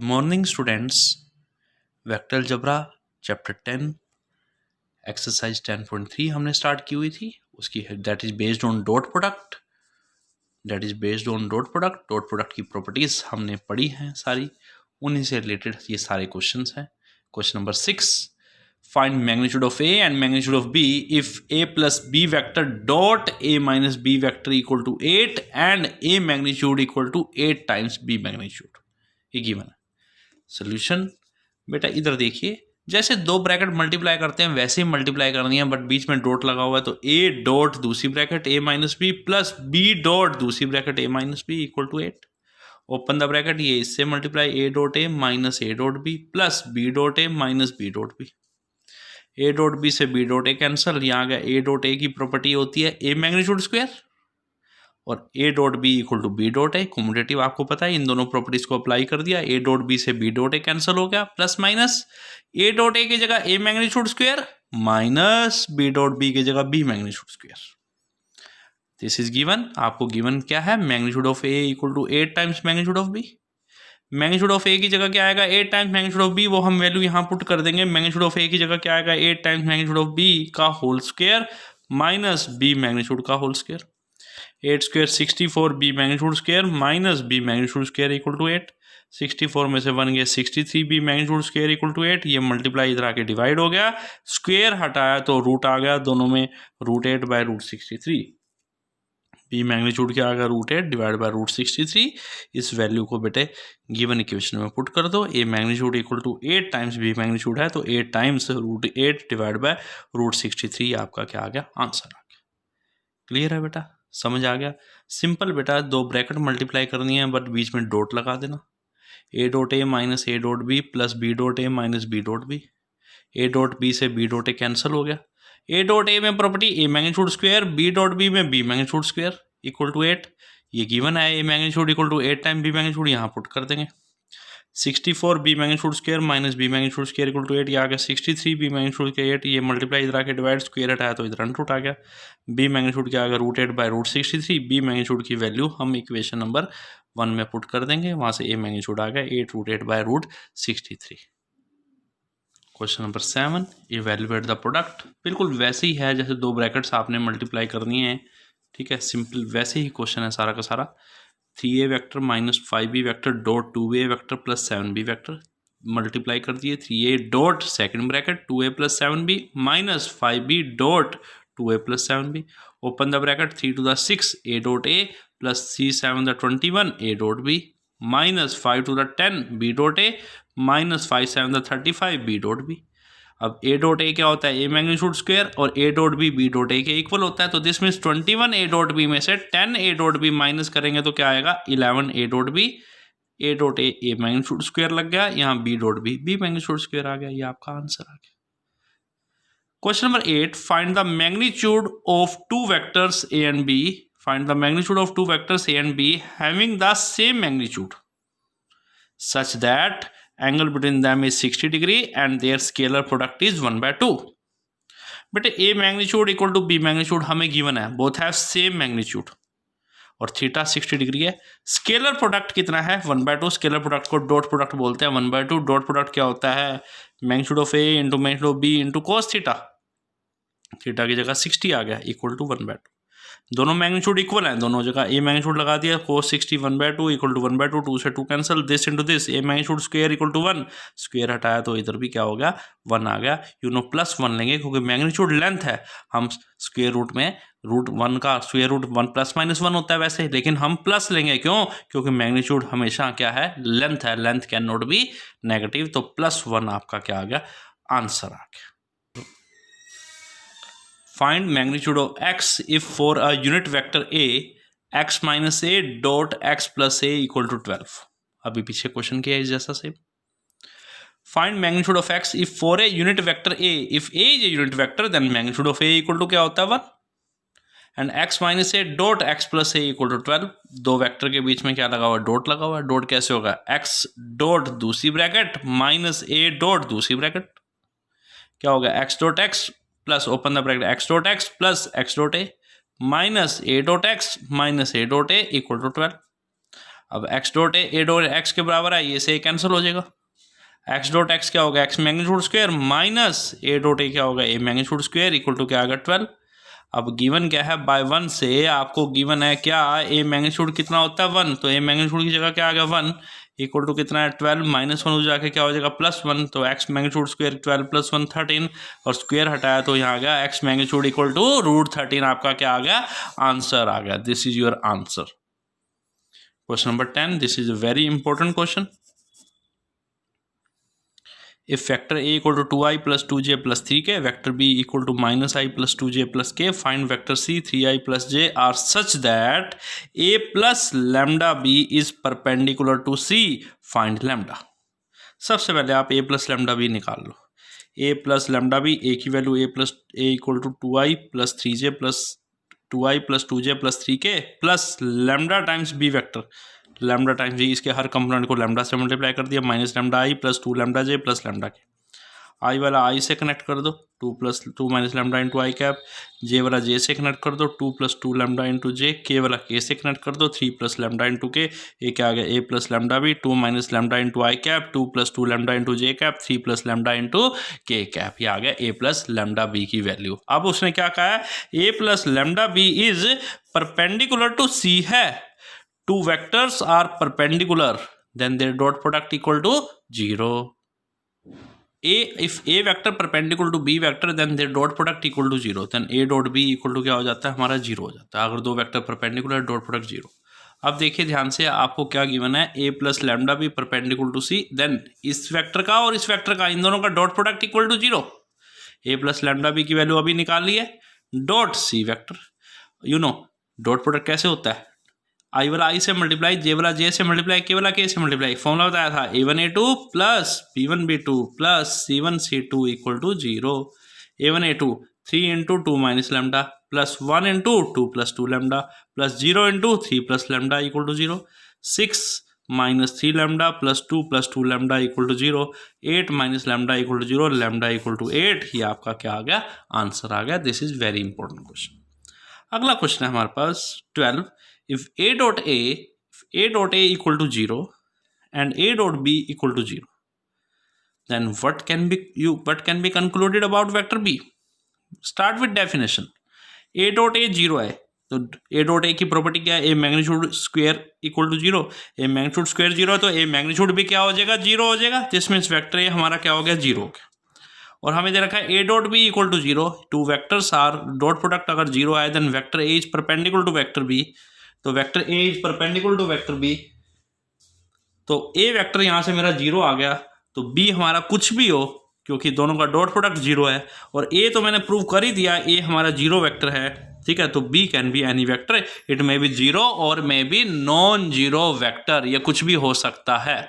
Morning students, vector algebra chapter 10 exercise 10.3 हमने start की हुई थी। उसकी that is based on dot product. Dot product की प्रॉपर्टीज हमने पढ़ी हैं सारी, उन्हीं से रिलेटेड ये सारे क्वेश्चंस हैं। Question number 6, find magnitude of a and magnitude of b if a plus B vector dot A minus b vector equal to 8 and a magnitude equal to 8 times B magnitude. ये given है। Solution बेटा इधर देखिए, जैसे दो bracket multiply करते हैं वैसे ही मल्टीप्लाई करनी है, बट बीच में डॉट लगा हुआ है तो ए डॉट दूसरी bracket A minus B plus B dot दूसरी bracket A minus B equal to 8। Open the bracket, ये इससे multiply A dot A minus A dot B plus B dot A minus B dot B. A dot B से B dot A cancel, यहाँ गया A dot A की property होती है A magnitude square और a dot b equal to b dot a. Commutative आपको पता है, इन दोनों प्रॉपर्टीज को अप्लाई कर दिया, ए डॉट बी से बी डॉट ए कैंसिल हो गया, plus minus A dot A की जगह A magnitude square minus B dot B की जगह B magnitude square. This is given. आपको गिवन क्या है, magnitude of A equal to 8 times magnitude of B. Magnitude of A की जगह क्या आएगा, 8 टाइम्स मैग्नीट्यूड ऑफ बी, वो हम वैल्यू यहाँ पुट कर देंगे। मैग्नीट्यूड ऑफ ए की जगह क्या आएगा, 8 टाइम्स मैग्नीट्यूड ऑफ बी का whole square minus B magnitude का whole square. 8 square 64 B magnitude square minus B magnitude square equal to 8। 64 में से 1 गया 63 B magnitude square equal to 8। ये मल्टीप्लाई इधर आके डिवाइड हो गया, स्क्वायर हटाया तो रूट आ गया, दोनों में root 8 by root 63। B magnitude क्या आ गया, रूट 8 डिवाइड बाय रूट 63। इस वैल्यू को बेटे गिवन इक्वेशन में पुट कर दो। A magnitude equal to 8 times B magnitude है तो 8 times root 8 divide by root 63 आपका क्या आ गया, आंसर आ गया। क्लियर है बेटा, समझ आ गया। सिंपल बेटा, दो ब्रैकेट मल्टीप्लाई करनी है बट बीच में डॉट लगा देना। A dot A minus A dot B plus B dot A minus B dot B. A dot B से बी डॉट ए कैंसिल हो गया। ए डॉट ए में property A magnitude square, B dot B में B magnitude square equal to 8। ये given है, A magnitude equal to 8 time B magnitude, यहाँ put कर देंगे। 64 B magnitude square minus B magnitude square equal to 8। ये आ गया 63 बी मैग्नीट्यूड के 8। ये मल्टीप्लाई इधर आके डिवाइड, स्क्वायर हटाया तो इधर अंडर रूट आ गया। बी मैग्नीट्यूड क्या आ गया, root 8 by root 63। B magnitude की वैल्यू हम इक्वेशन नंबर 1 में पुट कर देंगे, वहाँ से ए मैग्नीट्यूड आ गया 8 root 8 by root 63। Question number 7, evaluate the product. बिल्कुल वैसे ही है जैसे दो ब्रैकेट्स आपने मल्टीप्लाई करनी है, ठीक है, सिंपल वैसे ही क्वेश्चन है सारा का सारा। 3a vector minus 5b vector dot 2a vector plus 7b vector multiply कर दिए। 3a dot second bracket 2a plus 7b minus 5b dot 2a plus 7b। Open the bracket, 3 two the 6 a dot a plus 3 7 the 21 a dot b minus 5 two the 10 b dot a minus 5 7 the 35 b dot b। अब ए dot A क्या होता है, A magnitude square, और a dot B b dot a के equal होता है, तो this means 21 a dot B में से 10 ए डॉट बी माइनस करेंगे तो क्या आएगा, 11 A dot B. A dot A magnitude square लग गया, यहाँ B dot B B magnitude square आ गया। ये आपका आंसर आ गया। Question number 8, find the magnitude of two vectors A and B. Find the magnitude of two vectors A and B having the same magnitude such that angle between them is 60 degree and their scalar product is 1/2। बेटे a magnitude equal to b magnitude हमें given है, both have same magnitude और theta 60 degree है। Scalar product कितना है, 1/2। Scalar product को dot product बोलते हैं। 1/2 डॉट प्रोडक्ट क्या होता है, magnitude of a into magnitude of b into cos theta. Theta की जगह 60 आ गया इक्वल टू 1/2। दोनों मैग्नीट्यूड इक्वल हैं, दोनों जगह ए मैग्नीट्यूड लगा दिया, cos 60 1/2 इक्वल टू 1/2, 2 से 2 cancel, this into this, a magnitude square equal to 1, square हटाया तो इधर भी क्या हो गया, 1 आ गया। यू नो प्लस 1 लेंगे क्योंकि मैग्नीट्यूड लेंथ है, हम स्क्वायर रूट में रूट 1 का स्क्वायर रूट 1 प्लस माइनस 1 होता है वैसे, लेकिन हम प्लस लेंगे क्यों, क्योंकि मैग्नीट्यूड हमेशा क्या है, लेंथ है, length can not be negative, तो प्लस 1 आपका क्या आ गया, आंसर आ गया। Find magnitude of x if for a unit vector a x minus a dot x plus a equal to 12। अभी पीछे क्वेश्चन किया है जैसा same. Find magnitude of x if for a unit vector a, if a is a unit vector then magnitude of a equal to क्या होता है 1 and x minus a dot x plus a equal to 12। दो vector के बीच में क्या लगा हुआ है, डॉट लगा हुआ है। डॉट कैसे होगा, x डॉट दूसरी ब्रैकेट माइनस a डॉट दूसरी ब्रैकेट, क्या होगा, x dot x plus open the bracket x dot x plus x dot a minus a dot x minus a dot a equal to 12। अब x dot a dot x के बराबर है, ये से cancel हो जाएगा। एक्स डॉट एक्स क्या होगा, x magnitude square minus A dot A क्या होगा, ए मैग्नीट्यूड स्क्वायर इक्वल टू क्या आएगा 12। अब गिवन क्या है, बाय 1 से आपको गिवन है क्या, ए मैग्नीट्यूड कितना होता है 1, तो ए मैग्नीट्यूड की जगह क्या आ गया 1 इक्वल टू कितना है 12 माइनस 1 हो जाके क्या हो जाएगा +1, तो एक्स मैग्नीट्यूड स्क्वायर 12 + 1 13 और स्क्वायर हटाया तो यहाँ आ गया एक्स मैग्नीट्यूड इक्वल टू √13, आपका क्या आ गया, आंसर आ गया। This is your answer. Question number 10, this is a very important question. If vector A equal to 2i plus 2j plus 3k, vector B equal to -i plus 2j plus k, find vector C 3i plus j are such that A plus lambda B is perpendicular to C, find lambda। सबसे पहले आप A plus lambda B निकाल लो। A plus lambda B, A की value A equal to 2i plus 3j plus 2i plus 2j plus 3k plus lambda times B vector, lambda times G, इसके हर component को lambda से multiply कर दिया, minus lambda I plus 2 lambda J plus lambda K. I वाला आई से connect कर दो, 2 + 2 minus lambda into I cap. जे वाला जे से कनेक्ट कर दो, 2 + 2 लैम्डा इंटू जे। के वाला के से कनेक्ट कर दो, 3 + लैम्डा इंटू के। ए क्या आ गया, A plus lambda B, 2 minus lambda into I cap, 2 + 2 lambda into J cap, 3 + lambda into K cap. ये आ गया ए प्लस लैम्डा बी की वैल्यू। अब उसने क्या कहा है, A plus lambda B is perpendicular to C है। Two vectors are perpendicular, then their dot product equal to 0. If A vector perpendicular to B vector, then their dot product equal to 0. Then A dot B equal to क्या हो जाता है, हमारा 0 हो जाता है। अगर दो वेक्टर परपेंडिकुलर, डॉट प्रोडक्ट 0। अब देखिए ध्यान से, आपको क्या गिवन है, A plus lambda b perpendicular to C, then इस वेक्टर का और इस वेक्टर का, इन दोनों का dot product equal to 0। A plus lambda B की वैल्यू अभी निकाल ली है, dot C vector. You know dot product कैसे होता है, आई वाला आई से मल्टीप्लाई, जे वाला जे से मल्टीप्लाई, के वाला के से मल्टीप्लाई। फॉर्मूला बताया था, A1 A2 plus B1 B2 plus C1 C2 equal to 0। A1 A2 3 into 2 minus lambda plus 1 into 2 + 2 lambda plus 0 into 3 + lambda equal to 0। 6 - 3 lambda plus 2 + 2 lambda equal to 0। 8 - lambda equal to 0, lambda equal to 8। ये आपका क्या आ गया, answer आ गया। This is very important question. अगला question है हमारे पास 12। If A dot A equal to 0 and A dot B equal to 0, then what can be concluded about vector B? Start with definition. A dot A 0 है, तो A dot A की property क्या है, A magnitude square equal to 0। A magnitude square 0 है तो A magnitude भी क्या हो जाएगा, 0 हो जाएगा। दिस मीन्स वेक्टर A हमारा क्या हो गया, 0 हो गया। और हमें दे रखा है A dot b equal to 0। Two vectors are dot product अगर 0 आए, then vector A is perpendicular to vector B। तो vector A is perpendicular to vector B, तो A वेक्टर यहाँ से मेरा 0 आ गया, तो B हमारा कुछ भी हो, क्योंकि दोनों का डॉट प्रोडक्ट 0 है। और A तो मैंने प्रूव कर ही दिया, A हमारा 0 वेक्टर है, ठीक है। तो B can be any vector, it may be 0 और मे बी नॉन 0 वेक्टर, ये कुछ भी हो सकता है।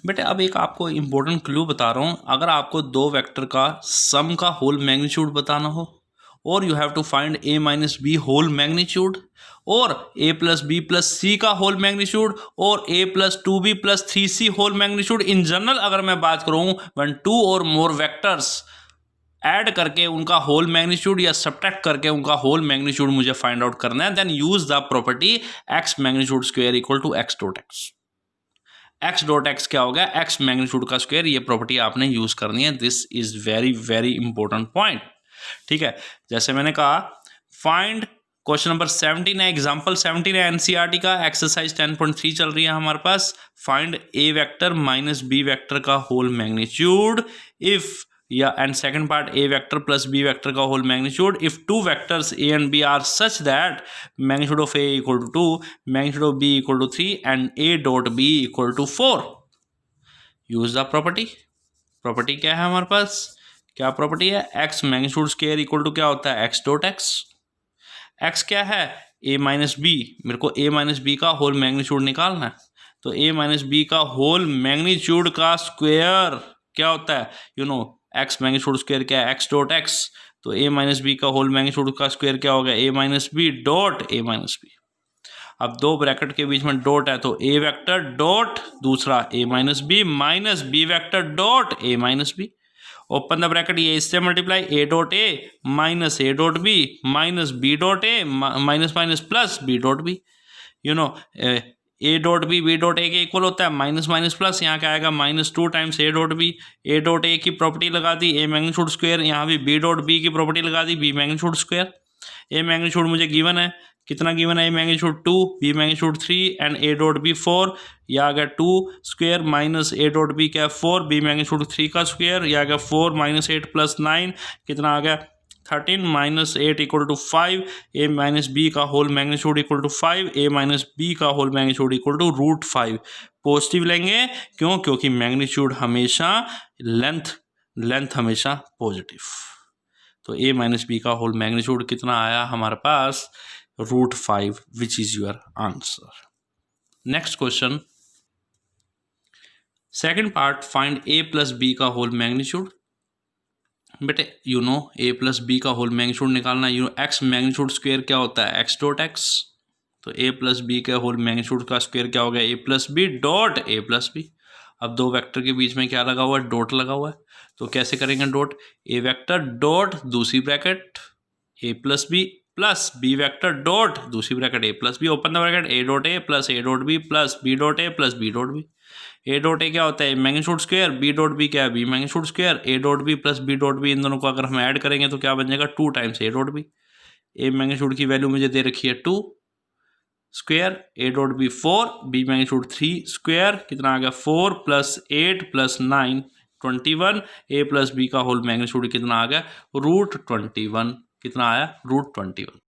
बेटे अब एक आपको इंपॉर्टेंट क्लू बता रहा हूँ, अगर आपको दो वेक्टर का सम का होल मैग्नीट्यूड बताना हो, और you have to find A minus b whole magnitude, और A plus b plus c का होल मैग्नीट्यूड, और A plus 2b plus 3c whole magnitude. In general अगर मैं बात करूँ, व्हेन 2 और मोर वेक्टर्स ऐड करके उनका होल मैग्नीट्यूड या सब्ट्रैक्ट करके उनका होल मैग्नीट्यूड मुझे फाइंड आउट करना है, then use the property x magnitude square equal to x dot x। x dot x क्या हो गया, x मैग्नीट्यूड का स्क्वायर। ये प्रॉपर्टी आपने यूज करनी है। This is very very important point, ठीक है। जैसे मैंने कहा, फाइंड क्वेश्चन नंबर 17 है, एग्जांपल 17 है एनसीईआरटी का, एक्सरसाइज 10.3 चल रही है हमारे पास। Find A vector minus B vector का होल मैग्नीट्यूड इफ, या and second part A vector plus B vector का whole magnitude if two vectors A and B are such that magnitude of A equal to 2, magnitude of B equal to 3 and A dot B equal to 4। Use the property. Property क्या है हमारे पास, क्या property है, x magnitude square equal to क्या होता है, x dot x। x क्या है, a माइनस बी, मेरे को a माइनस बी का होल मैग्नीट्यूड निकालना है, तो a माइनस बी का होल मैग्नीट्यूड का स्क्वायर क्या होता है, you know x magnitude square क्या है, x डॉट x। तो a माइनस बी का होल मैग्नीट्यूड का स्क्वायर क्या होगा, a minus B dot a minus b. अब दो ब्रैकेट के बीच में डॉट है, तो a वेक्टर डॉट दूसरा a minus b vector dot a minus b. Open the bracket, ये इससे multiply, A dot A minus A dot B minus B dot A minus minus plus B dot B। You know a dot b dot a के equal होता है, minus minus plus, यहाँ क्या आएगा -2 times A dot B. A dot A की property लगा दी, A magnitude square, यहाँ भी बी डॉट बी की प्रॉपर्टी लगा दी, B magnitude square. A magnitude मुझे गिवन है, कितना गिवन है, A magnitude 2, B magnitude 3 and A dot B 4। यह आ गया 2 square minus A dot B क्या है 4, बी मैग्नीट्यूड 3 का स्क्वायर, यह आ गया 4 माइनस 8 प्लस 9 कितना आ गया 13 minus 8 equal to 5, A minus B का whole magnitude equal to 5, A minus B का whole magnitude equal to √5। Positive लेंगे क्यों, क्योंकि मैग्नीट्यूड हमेशा लेंथ हमेशा पॉजिटिव। तो ए माइनस बी का होल मैग्नीट्यूड कितना आया हमारे पास √5, which is your answer. Next question, second part, find A plus B का होल मैग्नीट्यूड। बेटे you know A plus B का होल मैग्नीट्यूड निकालना, you know X magnitude square क्या होता है, एक्स डॉट एक्स। तो ए प्लस बी के whole magnitude का स्क्वायर क्या हो गया, A plus B dot A plus B. अब दो वेक्टर के बीच में क्या लगा हुआ है, डॉट लगा हुआ है। तो कैसे करेंगे डॉट, ए वेक्टर डॉट दूसरी bracket A plus B vector dot दूसरी bracket A plus B, open the bracket, A dot A plus A dot B plus B dot A plus B dot B. A dot A क्या होता है, magnitude square, B dot B क्या है, B magnitude square, ए dot B plus B dot B, इन दोनों को अगर हम ऐड करेंगे तो क्या बन जाएगा 2 times A dot B. A magnitude की वैल्यू मुझे दे रखी है 2 स्क्वायर, ए dot B 4, b magnitude 3 square, कितना आ गया 4 plus 8 plus 9 21, a plus B का होल मैग्नीट्यूड कितना आ गया √21, कितना आया √21।